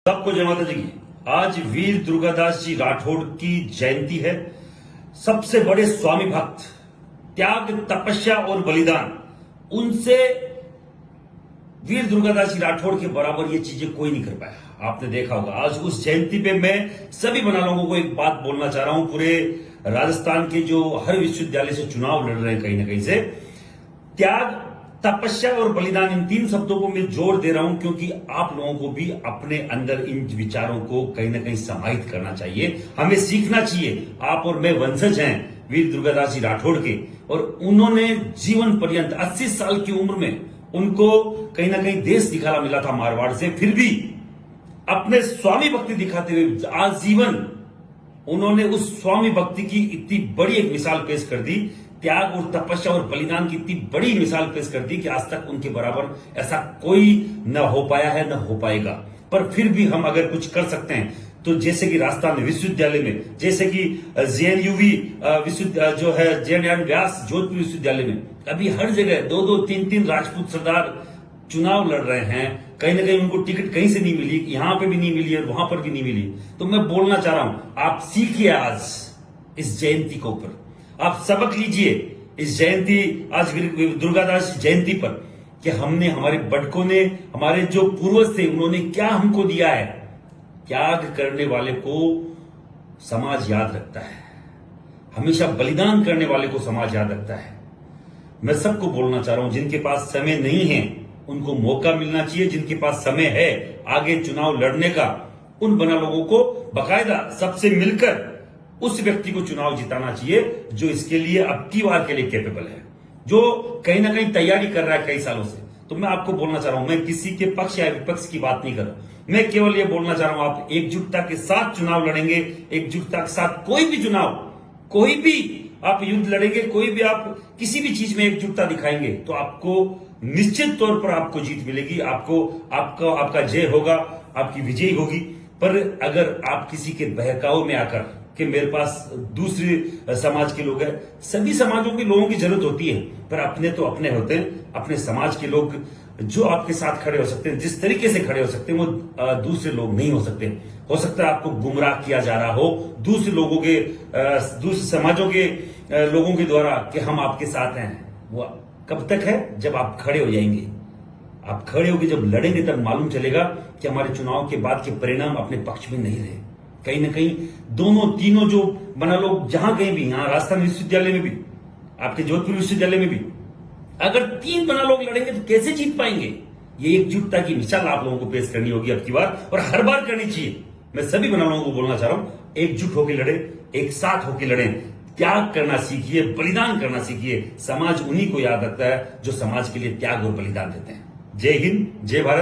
सबको जय माता जी की। आज वीर दुर्गादास जी राठौड़ की जयंती है। सबसे बड़े स्वामी भक्त, त्याग, तपस्या और बलिदान, उनसे वीर दुर्गादास जी राठौड़ के बराबर ये चीजें कोई नहीं कर पाया। आपने देखा होगा। आज उस जयंती पे मैं सभी बना लोगों को एक बात बोलना चाह रहा हूं। पूरे राजस्थान के जो हर विश्वविद्यालय से चुनाव लड़ रहे हैं, कहीं ना कहीं से त्याग, तपस्या और बलिदान, इन तीन शब्दों को मैं जोर दे रहा हूं, क्योंकि आप लोगों को भी अपने अंदर इन विचारों को कहीं ना कहीं समाहित करना चाहिए। हमें सीखना चाहिए। आप और मैं वंशज हैं वीर दुर्गादास जी राठौड़ के, और उन्होंने जीवन पर्यंत 80 साल की उम्र में उनको कहीं ना कहीं देश निकाला मिला था मारवाड़ से, फिर भी अपने स्वामी भक्ति दिखाते हुए आजीवन उन्होंने उस स्वामी भक्ति की इतनी बड़ी एक मिसाल पेश कर दी। त्याग और तपस्या और बलिदान की इतनी बड़ी मिसाल पेश कर दी कि आज तक उनके बराबर ऐसा कोई न हो पाया है, न हो पाएगा। पर फिर भी हम अगर कुछ कर सकते हैं तो जैसे कि राजस्थान विश्वविद्यालय में, जैसे कि जेएनयूवी जो है जेएनयू व्यास जोधपुर विश्वविद्यालय में, अभी हर जगह 2-2, 3-3 राजपूत सरदार चुनाव लड़ रहे हैं। कहीं ना कहीं उनको टिकट कहीं से नहीं मिली, यहां पे भी नहीं मिली और वहां पर भी नहीं मिली। तो मैं बोलना चाह रहा हूं, आप सीखिए आज इस जयंती के ऊपर, आप सबक लीजिए इस जयंती, आज दुर्गादास जयंती पर, कि हमने, हमारे बड़कों ने, हमारे जो पूर्वज थे, उन्होंने क्या हमको दिया है। त्याग करने वाले को समाज याद रखता है, हमेशा बलिदान करने वाले को समाज याद रखता है। मैं सबको बोलना चाह रहा हूं, जिनके पास समय नहीं है उनको मौका मिलना चाहिए, जिनके पास समय है आगे चुनाव लड़ने का, उन बना लोगों को बाकायदा सबसे मिलकर उस व्यक्ति को चुनाव जिताना चाहिए जो इसके लिए अब की बार के लिए कैपेबल है, जो कहीं ना कहीं तैयारी कर रहा है कई सालों से। तो मैं आपको बोलना चाह रहा हूं, मैं किसी के पक्ष या विपक्ष की बात नहीं कर रहा, मैं केवल ये बोलना चाह रहा हूं, आप एकजुटता के साथ चुनाव लड़ेंगे, एकजुटता के साथ कोई भी चुनाव, कोई भी आप युद्ध लड़ेंगे, कोई भी आप किसी भी चीज में एकजुटता दिखाएंगे, तो आपको निश्चित तौर पर आपको जीत मिलेगी, आपका जय होगा, आपकी विजयी होगी। पर अगर आप किसी के बहकावे में आकर कि मेरे पास दूसरे समाज के लोग हैं, सभी समाजों के लोगों की जरूरत होती है, पर अपने तो अपने होते हैं। अपने समाज के लोग जो आपके साथ खड़े हो सकते हैं, जिस तरीके से खड़े हो सकते हैं, वो दूसरे लोग नहीं हो सकते। हो सकता है आपको गुमराह किया जा रहा हो दूसरे लोगों के, दूसरे समाजों के लोगों के द्वारा कि हम आपके साथ हैं। वो कब तक है? जब आप खड़े हो जाएंगे। आप खड़े होकर जब लड़ेंगे तब मालूम चलेगा कि हमारे चुनाव के बाद के परिणाम अपने पक्ष में नहीं रहे। कहीं ना कहीं दोनों तीनों जो बना लोग जहां कहीं भी, यहां राजस्थान विश्वविद्यालय में भी, आपके जोधपुर विश्वविद्यालय में भी, अगर 3 बना लोग लड़ेंगे तो कैसे जीत पाएंगे? ये एकजुटता की मिसाल आप लोगों को पेश करनी होगी अब की बार, और हर बार करनी चाहिए। मैं सभी बना लोगों को बोलना चाह रहा हूं, एकजुट होकर लड़े, एक साथ होकर लड़े, त्याग करना सीखिए, बलिदान करना सीखिए। समाज उन्हीं को याद रखता है जो समाज के लिए त्याग और बलिदान देते हैं। जय हिंद, जय भारत।